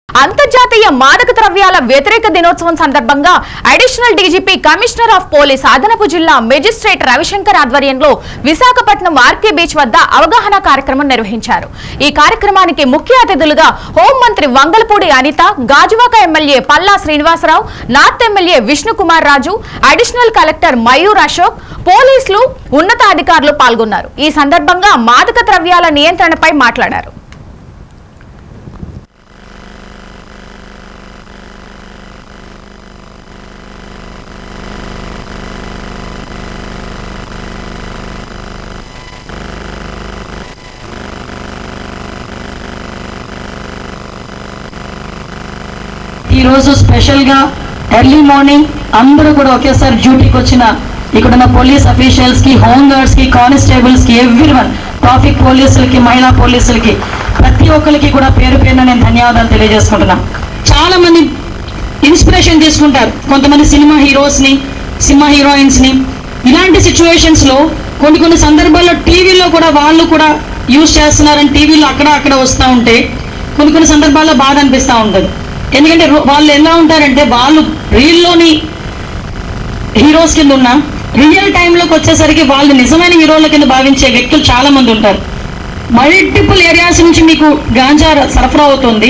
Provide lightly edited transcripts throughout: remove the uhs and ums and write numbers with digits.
అంతర్జాతీయ మాదక ద్రవ్యాల వ్యతిరేక దినోత్సవం సందర్భంగా additional DGP commissioner of police అదనపు జిల్లా మెజిస్ట్రేట్ రవిశంకర్ ఆధ్వర్యంలో విశాఖపట్నం ఆర్కే బీచ్ వద్ద అవగాహన కార్యక్రమం నిర్వహించారు। ఈ కార్యక్రమానికి ముఖ్య అతిథులుగా హోంమంత్రి Vangalapudi Anitha, Gajuwaka MLA Palla Srinivasa Rao, north MLA Vishnu Kumar Raju, additional collector Mayur Ashok, పోలీసులు ఉన్నతాధికారులు పాల్గొన్నారు। ఈ సందర్భంగా మాదక ద్రవ్యాల నియంత్రణపై మాట్లాడారు। ఈ రోజు స్పెషల్ గా ఎర్లీ మార్నింగ్ అందరూ కూడా ఒకేసారి డ్యూటీకి వచ్చిన ఇక్కడ ఉన్న పోలీస్ అఫీషియల్స్ కి, హోమ్ గార్డ్స్ కి, కానిస్టేబుల్స్ కి, ఎవ్రీవన్, ట్రాఫిక్ పోలీసులకి, మహిళా పోలీసులకి, ప్రతి ఒక్కరికి కూడా పేరు పేరున నేను ధన్యవాదాలు తెలియజేసుకుంటున్నాను। చాలా మంది ఇన్స్పిరేషన్ తీసుకుంటారు, కొంతమంది సినిమా హీరోస్ ని, సినిమా హీరోయిన్స్ ని। ఇలాంటి సిచ్యువేషన్స్ లో కొన్ని సందర్భాల్లో టీవీలో కూడా వాళ్ళు కూడా యూజ్ చేస్తున్నారని టీవీలో అక్కడ వస్తూ ఉంటే కొన్ని సందర్భాల్లో బాధ అనిపిస్తూ ఉంటుంది। ఎందుకంటే వాళ్ళు ఎలా ఉంటారంటే వాళ్ళు రీల్లోని హీరోస్ కింద ఉన్న రియల్ టైంలోకి వచ్చేసరికి వాళ్ళు నిజమైన హీరోల కింద భావించే వ్యక్తులు చాలా మంది ఉంటారు। మల్టిపుల్ ఏరియాస్ నుంచి మీకు గాంజా సరఫరా అవుతుంది,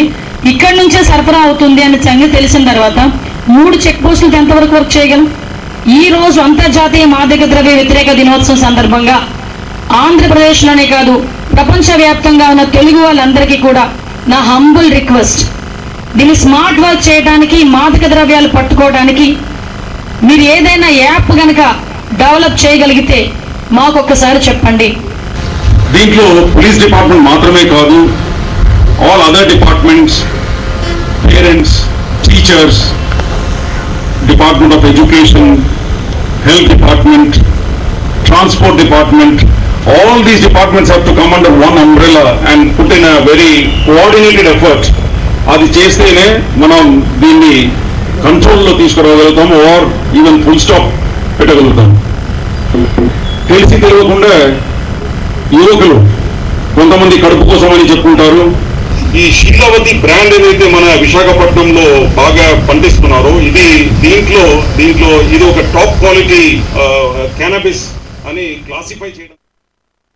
ఇక్కడ నుంచే సరఫరా అవుతుంది అనే సంగతి తెలిసిన తర్వాత 3 చెక్ పోస్టులకు ఎంతవరకు వర్క్ చేయగలం? ఈ రోజు అంతర్జాతీయ మాదక ద్రవ్య వ్యతిరేక దినోత్సవం సందర్భంగా ఆంధ్రప్రదేశ్లోనే కాదు ప్రపంచవ్యాప్తంగా ఉన్న తెలుగు వాళ్ళందరికీ కూడా నా హంబుల్ రిక్వెస్ట్, దీన్ని స్మార్ట్ వర్క్ చేయడానికి, మాదక ద్రవ్యాలు పట్టుకోవడానికి మీరు ఏదైనా యాప్ గనక డెవలప్ చేయగలిగితే మాకు ఒక్కసారి చెప్పండి। దీంట్లో పోలీస్ డిపార్ట్మెంట్ మాత్రమే కాదు, all other departments, parents, teachers, department of education, health department, transport department, all these departments have to come under one umbrella and put in a very coordinated effort. అది చేస్తేనే మనం దీన్ని కంట్రోల్లో తీసుకురాగలుగుతాం, ఆర్ ఈవెన్ ఫుల్ స్టాప్ పెట్టగలుగుతాం। తెలిసి తెలియకుండా యువకులు కొంతమంది కడుపు కోసం అని చెప్పుకుంటారు। ఈ శీలావతి బ్రాండ్ ఏదైతే మన విశాఖపట్నంలో బాగా పండిస్తున్నారో దీంట్లో ఇది ఒక టాప్ క్వాలిటీ క్యానబిస్ అని క్లాసిఫై చేయడం